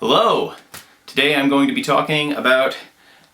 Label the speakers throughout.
Speaker 1: Hello! Today I'm going to be talking about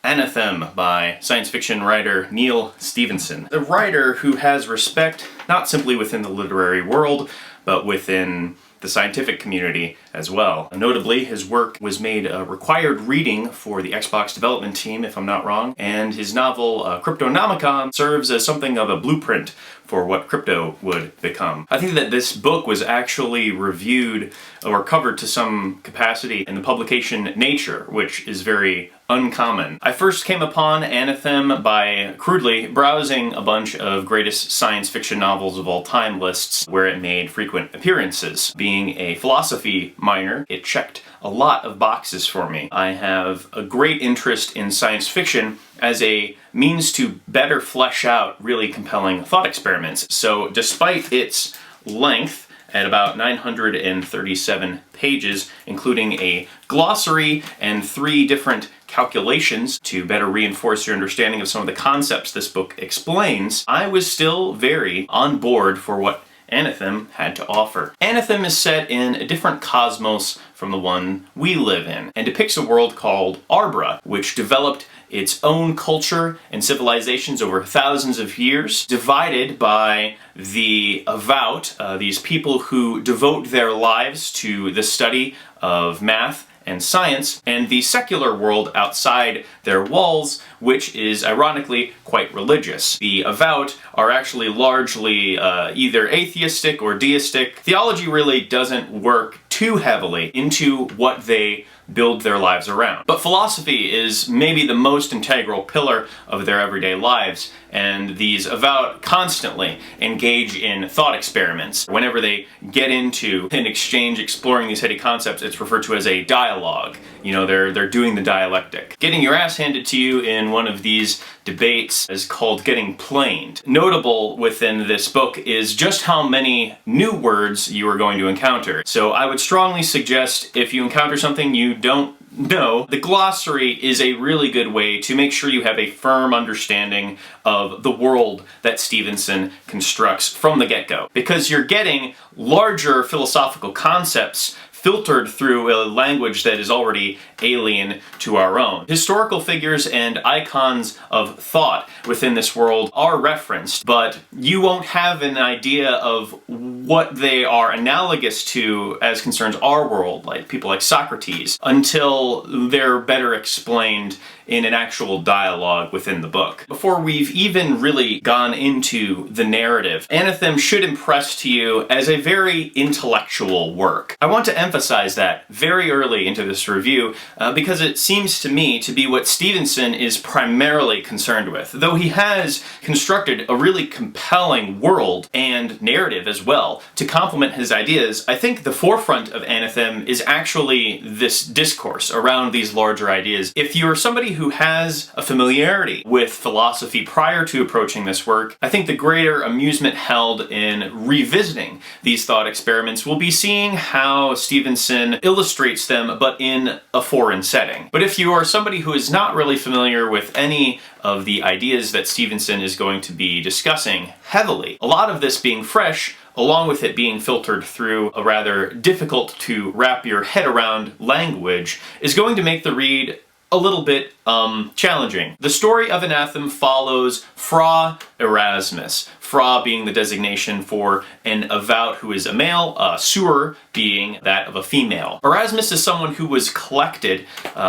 Speaker 1: Anathem by science fiction writer Neal Stephenson. A writer who has respect not simply within the literary world, but within the scientific community as well. Notably, his work was made a required reading for the Xbox development team, if I'm not wrong, and his novel Cryptonomicon serves as something of a blueprint for what crypto would become. I think that this book was actually reviewed or covered to some capacity in the publication Nature, which is very uncommon. I first came upon Anathem by crudely browsing a bunch of greatest science fiction novels of all time lists where it made frequent appearances. Being a philosophy minor, it checked a lot of boxes for me. I have a great interest in science fiction as a means to better flesh out really compelling thought experiments. So despite its length, at about 937 pages, including a glossary and 3 different calculations to better reinforce your understanding of some of the concepts this book explains, I was still very on board for what Anathem had to offer. Anathem is set in a different cosmos from the one we live in, and depicts a world called Arbra, which developed its own culture and civilizations over thousands of years, divided by the Avowed, these people who devote their lives to the study of math and science, and the secular world outside their walls, which is ironically quite religious. The Avowed are actually largely either atheistic or deistic. Theology really doesn't work too heavily into what they build their lives around. But philosophy is maybe the most integral pillar of their everyday lives, and these Avowed constantly engage in thought experiments. Whenever they get into an exchange exploring these heady concepts, it's referred to as a dialogue. You know, they're doing the dialectic. Getting your ass handed to you in one of these debates is called getting planed. Notable within this book is just how many new words you are going to encounter. So I would strongly suggest, if you encounter something you don't know, the glossary is a really good way to make sure you have a firm understanding of the world that Stephenson constructs from the get-go. Because you're getting larger philosophical concepts filtered through a language that is already alien to our own. Historical figures and icons of thought within this world are referenced, but you won't have an idea of what they are analogous to as concerns our world, like people like Socrates, until they're better explained in an actual dialogue within the book. Before we've even really gone into the narrative, Anathem should impress to you as a very intellectual work. I want to emphasize that very early into this review because it seems to me to be what Stephenson is primarily concerned with. Though he has constructed a really compelling world and narrative as well to complement his ideas, I think the forefront of Anathem is actually this discourse around these larger ideas. If you're somebody who has a familiarity with philosophy prior to approaching this work, I think the greater amusement held in revisiting these thought experiments will be seeing how Stephenson illustrates them, but in a foreign setting. But if you are somebody who is not really familiar with any of the ideas that Stephenson is going to be discussing heavily, a lot of this being fresh, along with it being filtered through a rather difficult to wrap your head around language, is going to make the read a little bit challenging. The story of Anathem follows Fra Erasmus. Fra being the designation for an Avowed who is a male, Sur being that of a female. Erasmus is someone who was collected,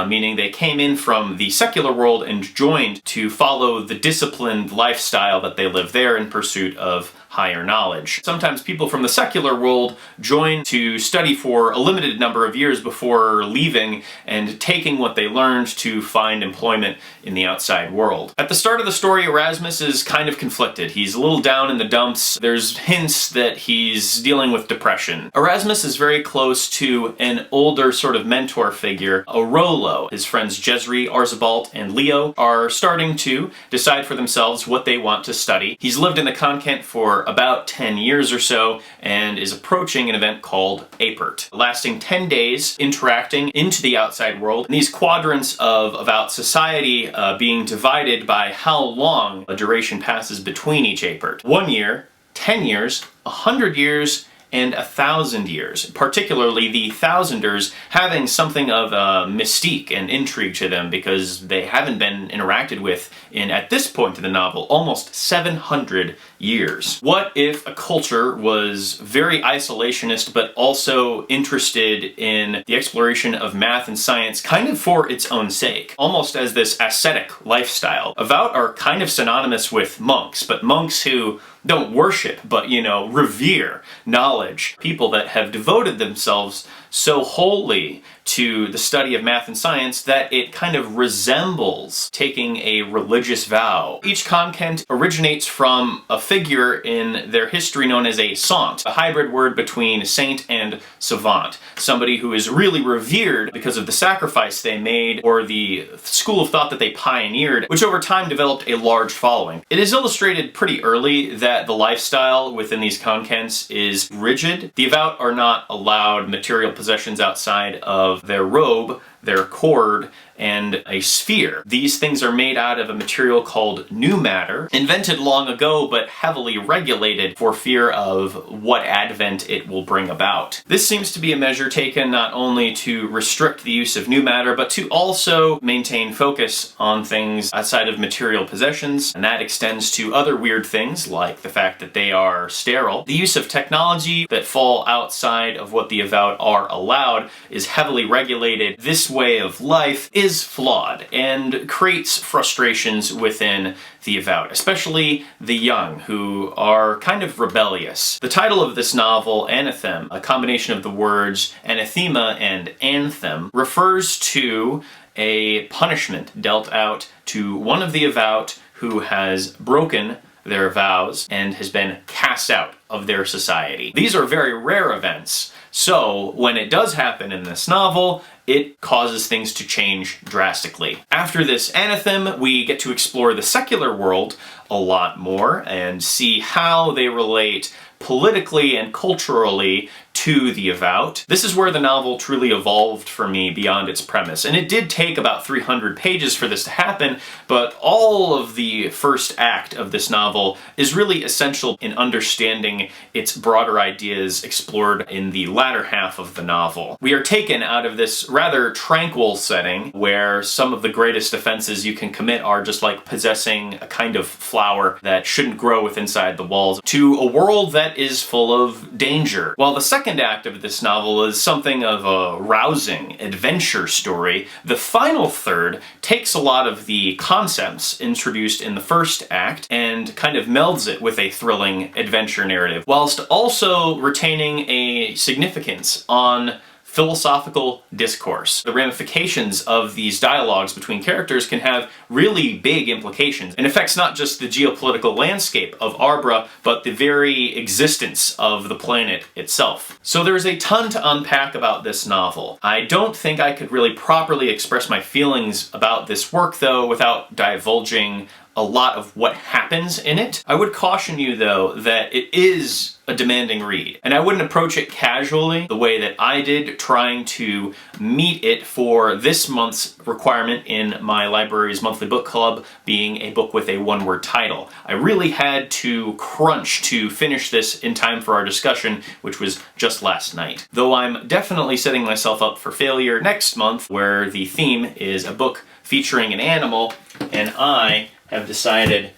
Speaker 1: meaning they came in from the secular world and joined to follow the disciplined lifestyle that they live there in pursuit of higher knowledge. Sometimes people from the secular world join to study for a limited number of years before leaving and taking what they learned to find employment in the outside world. At the start of the story, Erasmus is kind of conflicted. He's a little down in the dumps. There's hints that he's dealing with depression. Erasmus is very close to an older sort of mentor figure, Rollo. His friends Jezri, Arzabalt, and Leo are starting to decide for themselves what they want to study. He's lived in the convent for about 10 years or so and is approaching an event called Apert, lasting 10 days, interacting into the outside world. And these quadrants of about society being divided by how long a duration passes between each Apert. 1 year, 10 years, 100 years, and 1,000 years, particularly the Thousanders having something of a mystique and intrigue to them because they haven't been interacted with in, at this point in the novel, almost 700 years. What if a culture was very isolationist but also interested in the exploration of math and science kind of for its own sake, almost as this ascetic lifestyle? Avowed are kind of synonymous with monks, but monks who don't worship, but, revere knowledge. People that have devoted themselves so wholly to the study of math and science that it kind of resembles taking a religious vow. Each content originates from a figure in their history known as a sant, a hybrid word between saint and savant. Somebody who is really revered because of the sacrifice they made or the school of thought that they pioneered, which over time developed a large following. It is illustrated pretty early that the lifestyle within these contents is rigid. The Avowed are not allowed material possessions outside of their robe, their cord, and a sphere. These things are made out of a material called new matter, invented long ago but heavily regulated for fear of what advent it will bring about. This seems to be a measure taken not only to restrict the use of new matter, but to also maintain focus on things outside of material possessions, and that extends to other weird things like the fact that they are sterile. The use of technology that fall outside of what the Avowed are allowed is heavily regulated. This way of life is flawed and creates frustrations within the Avowed, especially the young, who are kind of rebellious. The title of this novel, Anathem, a combination of the words anathema and anthem, refers to a punishment dealt out to one of the Avowed who has broken their vows and has been cast out of their society. These are very rare events, so when it does happen in this novel, it causes things to change drastically. After this Anathem, we get to explore the secular world a lot more and see how they relate politically and culturally to the Avowed. This is where the novel truly evolved for me beyond its premise. And it did take about 300 pages for this to happen, but all of the first act of this novel is really essential in understanding its broader ideas explored in the latter half of the novel. We are taken out of this rather tranquil setting where some of the greatest offenses you can commit are just like possessing a kind of flower that shouldn't grow within inside the walls, to a world that is full of danger. While the second act of this novel is something of a rousing adventure story, the final third takes a lot of the concepts introduced in the first act and kind of melds it with a thrilling adventure narrative, whilst also retaining a significance on philosophical discourse. The ramifications of these dialogues between characters can have really big implications and affects not just the geopolitical landscape of Arbra, but the very existence of the planet itself. So there's a ton to unpack about this novel. I don't think I could really properly express my feelings about this work, though, without divulging a lot of what happens in it. I would caution you, though, that it is a demanding read, and I wouldn't approach it casually the way that I did, trying to meet it for this month's requirement in my library's monthly book club, being a book with a one-word title. I really had to crunch to finish this in time for our discussion, which was just last night. Though I'm definitely setting myself up for failure next month, where the theme is a book featuring an animal, and I have decided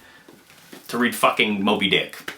Speaker 1: to read fucking Moby Dick.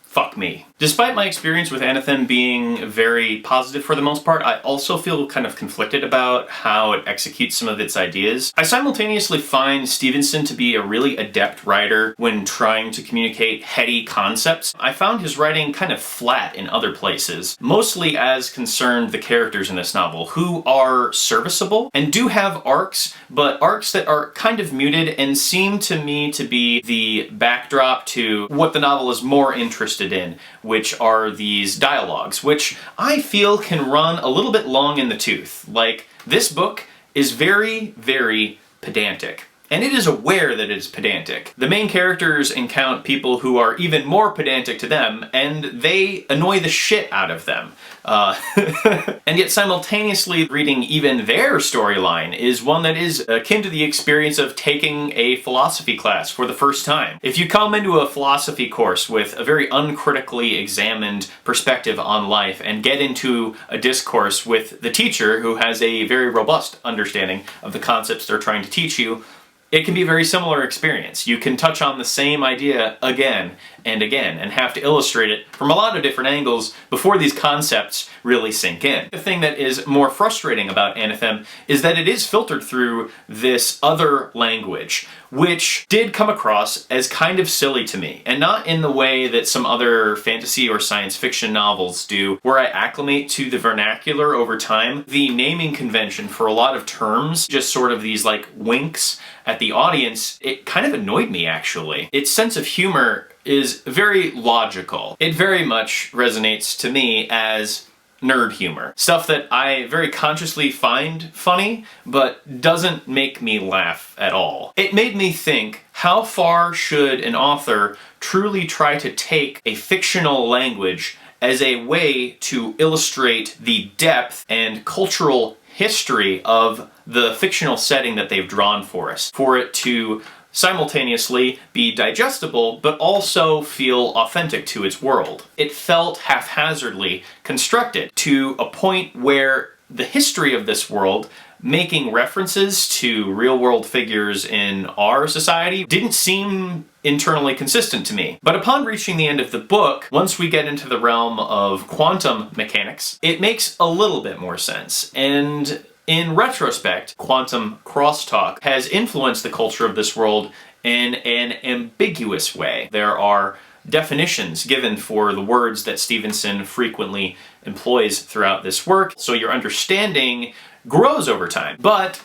Speaker 1: Fuck me. Despite my experience with Anathem being very positive for the most part, I also feel kind of conflicted about how it executes some of its ideas. I simultaneously find Stephenson to be a really adept writer when trying to communicate heady concepts. I found his writing kind of flat in other places, mostly as concerned the characters in this novel, who are serviceable and do have arcs, but arcs that are kind of muted and seem to me to be the backdrop to what the novel is more interested in, which are these dialogues, which I feel can run a little bit long in the tooth. Like, this book is very, very pedantic. and it is aware that it is pedantic. The main characters encounter people who are even more pedantic to them, and they annoy the shit out of them. And yet simultaneously reading even their storyline is one that is akin to the experience of taking a philosophy class for the first time. If you come into a philosophy course with a very uncritically examined perspective on life and get into a discourse with the teacher who has a very robust understanding of the concepts they're trying to teach you, it can be a very similar experience. You can touch on the same idea again and again and have to illustrate it from a lot of different angles before these concepts really sink in. The thing that is more frustrating about Anathem is that it is filtered through this other language, which did come across as kind of silly to me, and not in the way that some other fantasy or science fiction novels do, where I acclimate to the vernacular over time. The naming convention for a lot of terms, just sort of these like winks at the audience, it kind of annoyed me actually. Its sense of humor is very logical. It very much resonates to me as nerd humor. Stuff that I very consciously find funny, but doesn't make me laugh at all. It made me think, how far should an author truly try to take a fictional language as a way to illustrate the depth and cultural history of the fictional setting that they've drawn for us, for it to simultaneously be digestible, but also feel authentic to its world. It felt haphazardly constructed to a point where the history of this world, making references to real-world figures in our society, didn't seem internally consistent to me. But upon reaching the end of the book, once we get into the realm of quantum mechanics, it makes a little bit more sense. And in retrospect, quantum crosstalk has influenced the culture of this world in an ambiguous way. There are definitions given for the words that Stephenson frequently employs throughout this work, so your understanding grows over time. But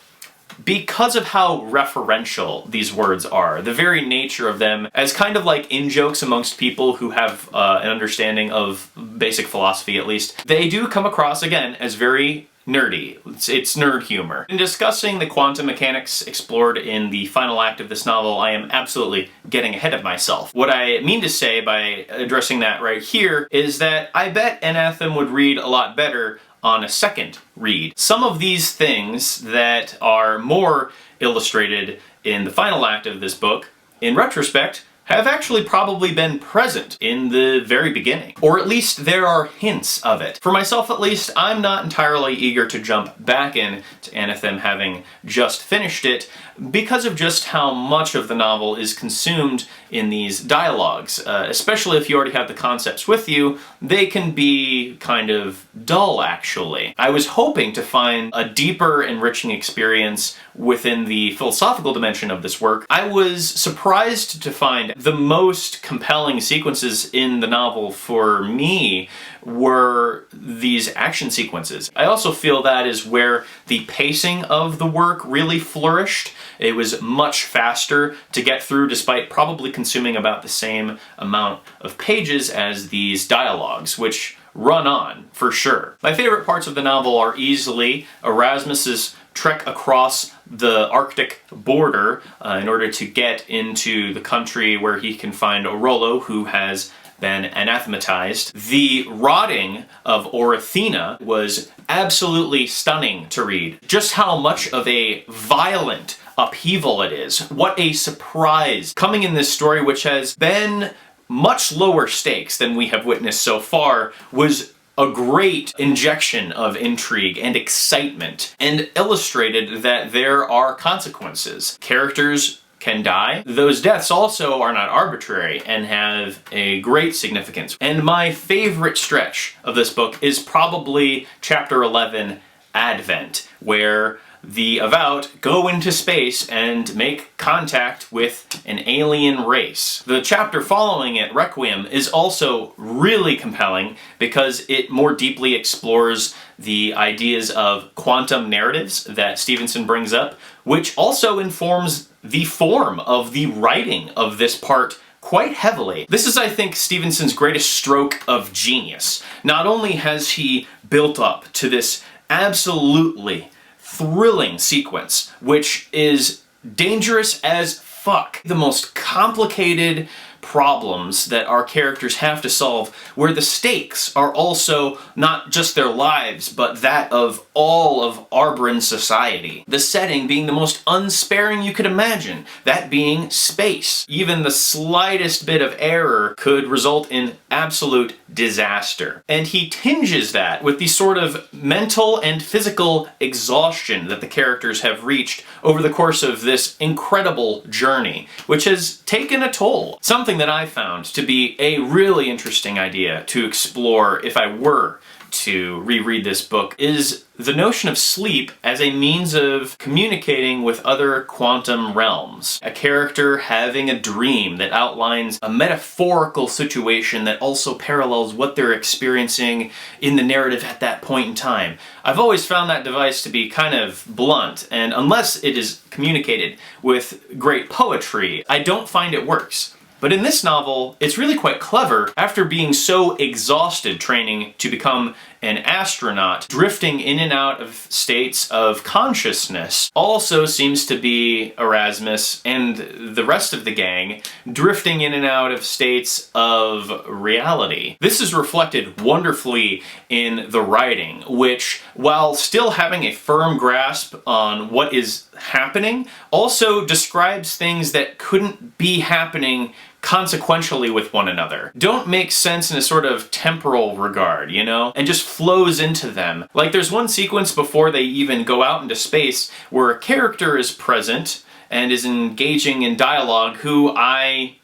Speaker 1: because of how referential these words are, the very nature of them as kind of like in-jokes amongst people who have an understanding of basic philosophy at least, they do come across, again, as very nerdy. It's nerd humor. In discussing the quantum mechanics explored in the final act of this novel, I am absolutely getting ahead of myself. What I mean to say by addressing that right here is that I bet Anathem would read a lot better on a second read. Some of these things that are more illustrated in the final act of this book, in retrospect, have actually probably been present in the very beginning. Or at least there are hints of it. For myself at least, I'm not entirely eager to jump back in to Anathem having just finished it, because of just how much of the novel is consumed in these dialogues. Especially if you already have the concepts with you, they can be kind of dull actually. I was hoping to find a deeper, enriching experience within the philosophical dimension of this work. I was surprised to find the most compelling sequences in the novel for me were these action sequences. I also feel that is where the pacing of the work really flourished. It was much faster to get through, despite probably consuming about the same amount of pages as these dialogues, which run on, for sure. My favorite parts of the novel are easily Erasmus's trek across the Arctic border in order to get into the country where he can find Rollo, who has been anathematized. The rotting of Orithena was absolutely stunning to read. Just how much of a violent upheaval it is. What a surprise coming in this story, which has been much lower stakes than we have witnessed so far, was a great injection of intrigue and excitement, and illustrated that there are consequences. Characters can die. Those deaths also are not arbitrary and have a great significance. And my favorite stretch of this book is probably chapter 11, Advent, where the Avowed go into space and make contact with an alien race. The chapter following it, Requiem, is also really compelling because it more deeply explores the ideas of quantum narratives that Stephenson brings up, which also informs the form of the writing of this part quite heavily. This is, I think, Stevenson's greatest stroke of genius. Not only has he built up to this absolutely thrilling sequence, which is dangerous as fuck. The most complicated problems that our characters have to solve, where the stakes are also not just their lives, but that of all of Arbran society. The setting being the most unsparing you could imagine, that being space. Even the slightest bit of error could result in absolute disaster. And he tinges that with the sort of mental and physical exhaustion that the characters have reached over the course of this incredible journey, which has taken a toll. Something that I found to be a really interesting idea to explore if I were to reread this book is the notion of sleep as a means of communicating with other quantum realms. A character having a dream that outlines a metaphorical situation that also parallels what they're experiencing in the narrative at that point in time. I've always found that device to be kind of blunt, and unless it is communicated with great poetry, I don't find it works. But in this novel, it's really quite clever. After being so exhausted training to become an astronaut, drifting in and out of states of consciousness also seems to be Erasmus and the rest of the gang drifting in and out of states of reality. This is reflected wonderfully in the writing, which, while still having a firm grasp on what is happening, also describes things that couldn't be happening consequentially with one another. Don't make sense in a sort of temporal regard, you know? And just flows into them. Like there's one sequence before they even go out into space where a character is present and is engaging in dialogue who I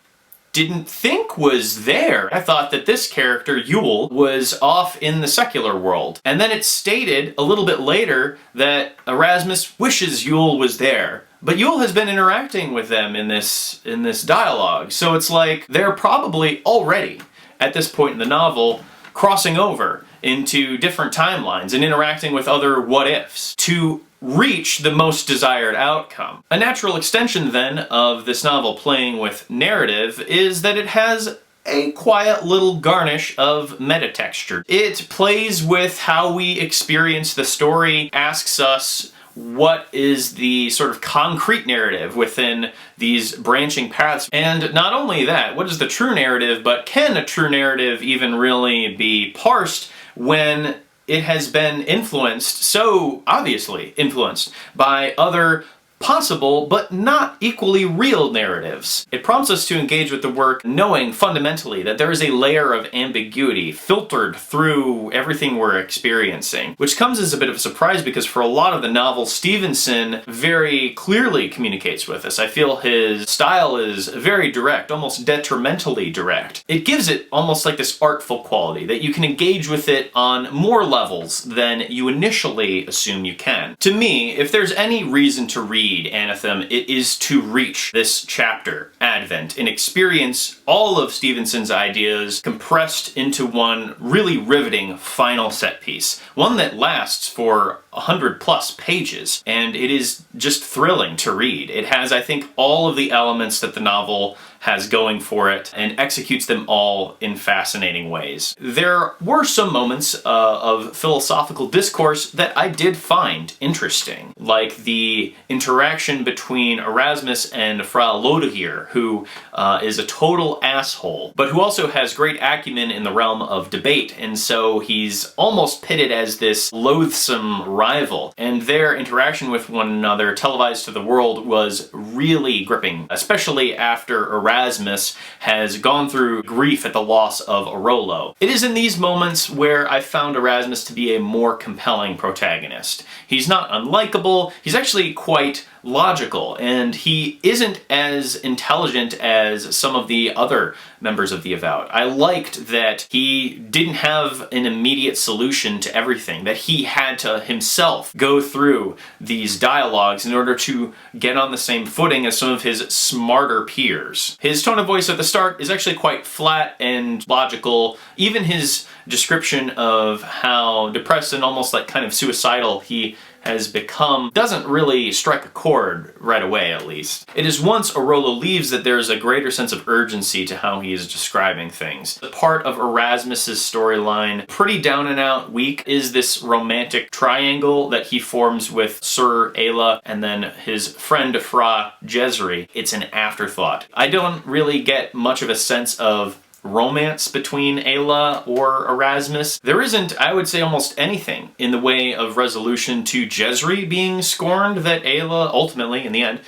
Speaker 1: didn't think was there. I thought that this character, Yule, was off in the secular world. And then it's stated a little bit later that Erasmus wishes Yule was there. But Yule has been interacting with them in this dialogue, so it's like they're probably already, at this point in the novel, crossing over into different timelines and interacting with other what-ifs to reach the most desired outcome. A natural extension, then, of this novel playing with narrative is that it has a quiet little garnish of metatexture. It plays with how we experience the story, asks us what is the sort of concrete narrative within these branching paths. And not only that, what is the true narrative, but can a true narrative even really be parsed when it has been influenced, so obviously influenced, by other possible but not equally real narratives. It prompts us to engage with the work knowing fundamentally that there is a layer of ambiguity filtered through everything we're experiencing, which comes as a bit of a surprise because for a lot of the novel, Stephenson very clearly communicates with us. I feel his style is very direct, almost detrimentally direct. It gives it almost like this artful quality that you can engage with it on more levels than you initially assume you can. To me, if there's any reason to read Anathem, it is to reach this chapter, Advent, and experience all of Stephenson's ideas compressed into one really riveting final set piece. One that lasts for 100+ pages, and it is just thrilling to read. It has, I think, all of the elements that the novel has going for it, and executes them all in fascinating ways. There were some moments of philosophical discourse that I did find interesting, like the interaction between Erasmus and Frau Lodegier, who is a total asshole, but who also has great acumen in the realm of debate, and so he's almost pitted as this loathsome rival. And their interaction with one another, televised to the world, was really gripping, especially after Erasmus has gone through grief at the loss of Arolo. It is in these moments where I found Erasmus to be a more compelling protagonist. He's not unlikable, he's actually quite logical, and he isn't as intelligent as some of the other members of the Avowed. I liked that he didn't have an immediate solution to everything, that he had to himself go through these dialogues in order to get on the same footing as some of his smarter peers. His tone of voice at the start is actually quite flat and logical. Even his description of how depressed and almost like kind of suicidal he has become doesn't really strike a chord right away, at least. It is once Arolo leaves that there is a greater sense of urgency to how he is describing things. The part of Erasmus's storyline, pretty down and out weak, is this romantic triangle that he forms with Sir Ayla and then his friend Fra Jezri. It's an afterthought. I don't really get much of a sense of romance between Ayla or Erasmus. There isn't, I would say, almost anything in the way of resolution to Jezri being scorned that Ayla ultimately, in the end,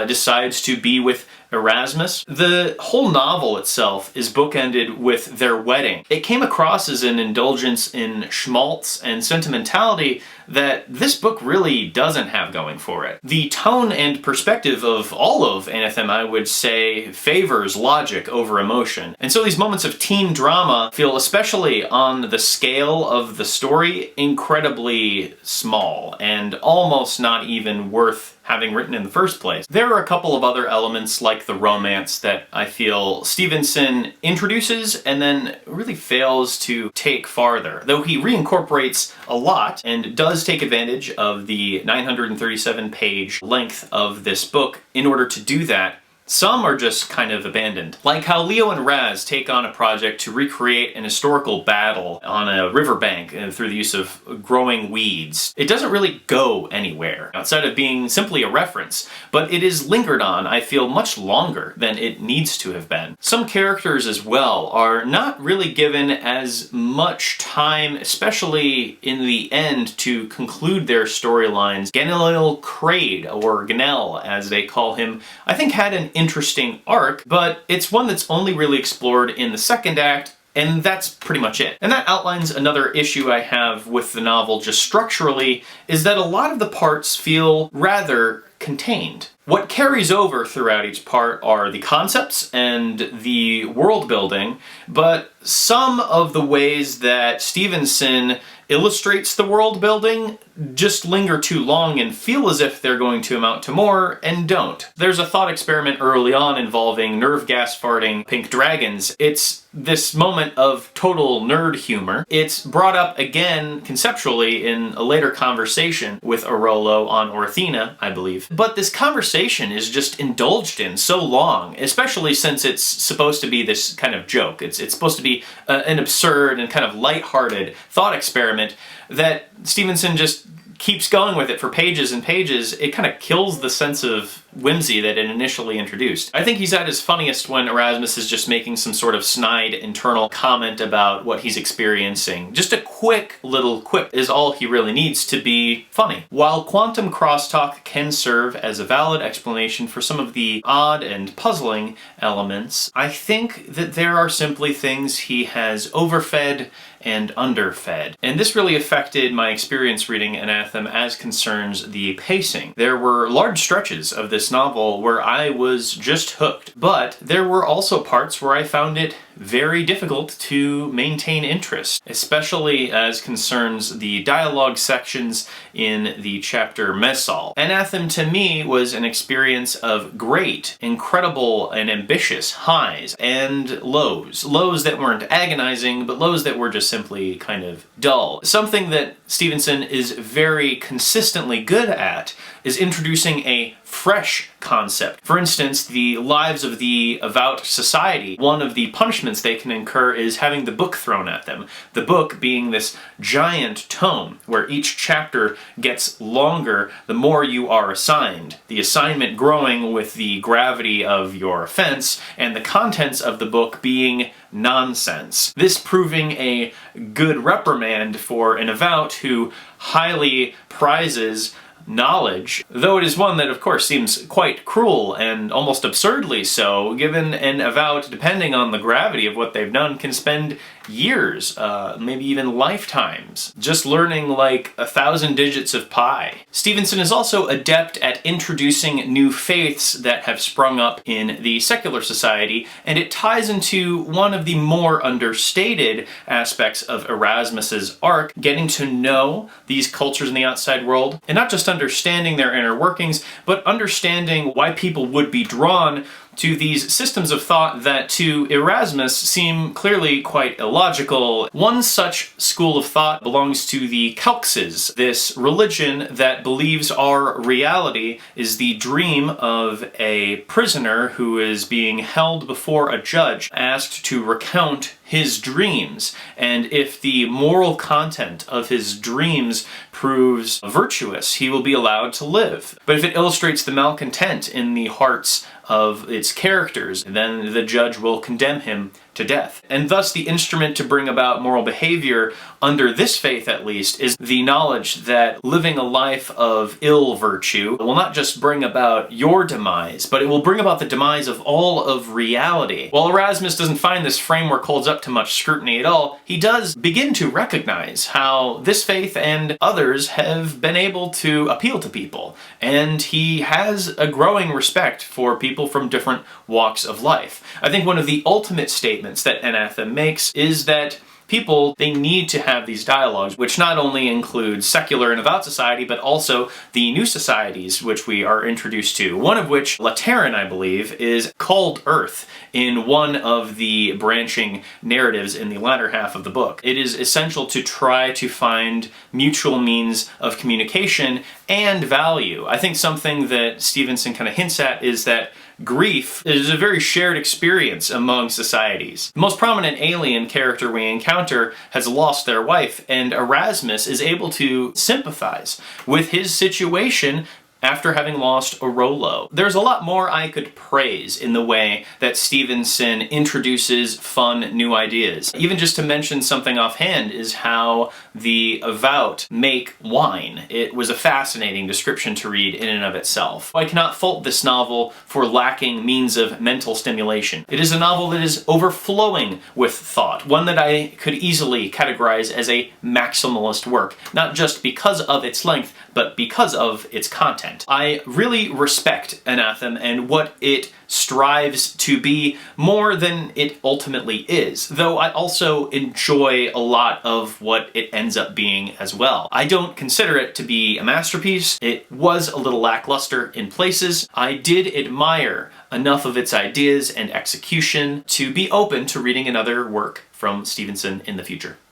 Speaker 1: decides to be with Erasmus. The whole novel itself is bookended with their wedding. It came across as an indulgence in schmaltz and sentimentality that this book really doesn't have going for it. The tone and perspective of all of Anathem, I would say, favors logic over emotion. And so these moments of teen drama feel, especially on the scale of the story, incredibly small and almost not even worth having written in the first place. There are a couple of other elements like the romance that I feel Stephenson introduces and then really fails to take farther, though he reincorporates a lot and does take advantage of the 937-page length of this book in order to do that. Some are just kind of abandoned. Like how Leo and Raz take on a project to recreate an historical battle on a riverbank through the use of growing weeds. It doesn't really go anywhere, outside of being simply a reference, but it is lingered on, I feel, much longer than it needs to have been. Some characters as well are not really given as much time, especially in the end, to conclude their storylines. Ganel Crade, or Ganel as they call him, I think had an interesting arc, but it's one that's only really explored in the second act, and that's pretty much it. And that outlines another issue I have with the novel just structurally, is that a lot of the parts feel rather contained. What carries over throughout each part are the concepts and the world building, but some of the ways that Stephenson illustrates the world building just linger too long and feel as if they're going to amount to more, and don't. There's a thought experiment early on involving nerve gas farting pink dragons. It's this moment of total nerd humor. It's brought up again conceptually in a later conversation with Arolo on Orthena, I believe. But this conversation is just indulged in so long, especially since it's supposed to be this kind of joke. It's supposed to be an absurd and kind of lighthearted thought experiment that Stephenson just keeps going with it for pages and pages. It kind of kills the sense of whimsy that it initially introduced. I think he's at his funniest when Erasmus is just making some sort of snide internal comment about what he's experiencing. Just a quick little quip is all he really needs to be funny. While quantum crosstalk can serve as a valid explanation for some of the odd and puzzling elements, I think that there are simply things he has overfed and underfed. And this really affected my experience reading Anathem as concerns the pacing. There were large stretches of this novel where I was just hooked, but there were also parts where I found it very difficult to maintain interest, especially as concerns the dialogue sections in the chapter Messal. Anathem to me was an experience of great, incredible, and ambitious highs and lows. Lows that weren't agonizing, but lows that were just simply kind of dull. Something that Stephenson is very consistently good at is introducing a fresh concept. For instance, the lives of the Avowed Society, one of the punishments they can incur is having the book thrown at them. The book being this giant tome where each chapter gets longer the more you are assigned. The assignment growing with the gravity of your offense, and the contents of the book being nonsense. This proving a good reprimand for an Avowed who highly prizes knowledge, though it is one that of course seems quite cruel and almost absurdly so, given an Avowed, depending on the gravity of what they've done, can spend years, maybe even lifetimes, just learning like 1,000 digits of pi. Stephenson is also adept at introducing new faiths that have sprung up in the secular society, and it ties into one of the more understated aspects of Erasmus's arc, getting to know these cultures in the outside world, and not just understanding their inner workings, but understanding why people would be drawn to these systems of thought that to Erasmus seem clearly quite illogical. One such school of thought belongs to the Chalces, this religion that believes our reality is the dream of a prisoner who is being held before a judge, asked to recount his dreams, and if the moral content of his dreams proves virtuous, he will be allowed to live. But if it illustrates the malcontent in the hearts of its characters, then the judge will condemn him to death. And thus the instrument to bring about moral behavior, under this faith at least, is the knowledge that living a life of ill virtue will not just bring about your demise, but it will bring about the demise of all of reality. While Erasmus doesn't find this framework holds up to much scrutiny at all, he does begin to recognize how this faith and others have been able to appeal to people, and he has a growing respect for people from different walks of life. I think one of the ultimate statements that Anathem makes is that people, they need to have these dialogues, which not only include secular and devout society, but also the new societies which we are introduced to. One of which, Lateran, I believe, is called Earth in one of the branching narratives in the latter half of the book. It is essential to try to find mutual means of communication and value. I think something that Stephenson kind of hints at is that grief is a very shared experience among societies. The most prominent alien character we encounter has lost their wife, and Erasmus is able to sympathize with his situation after having lost a Rollo. There's a lot more I could praise in the way that Stephenson introduces fun new ideas. Even just to mention something offhand is how the Avowed make wine. It was a fascinating description to read in and of itself. I cannot fault this novel for lacking means of mental stimulation. It is a novel that is overflowing with thought, one that I could easily categorize as a maximalist work, not just because of its length, but because of its content. I really respect Anathem and what it strives to be more than it ultimately is, though I also enjoy a lot of what it ends up being as well. I don't consider it to be a masterpiece. It was a little lackluster in places. I did admire enough of its ideas and execution to be open to reading another work from Stephenson in the future.